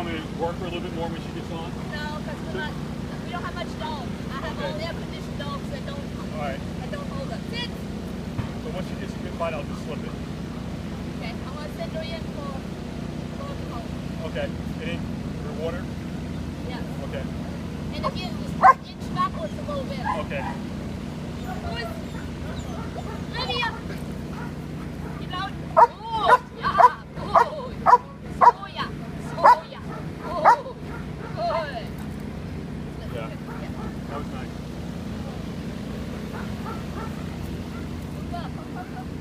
want me to work her a little bit more when she gets on? No, because we don't have much dogs. I have all air-conditioned dogs that don't hold up. Sit! So once she gets a good bite, I'll just slip it. Okay, I'm going to send her in for the home. Okay. And then your water? Yes. Okay. And again, just inch backwards a little bit. Okay. Lydia! You know? Oh, yeah. Oh, oh, yeah. Oh, yeah. Oh, good. Yeah. That was nice. Look up.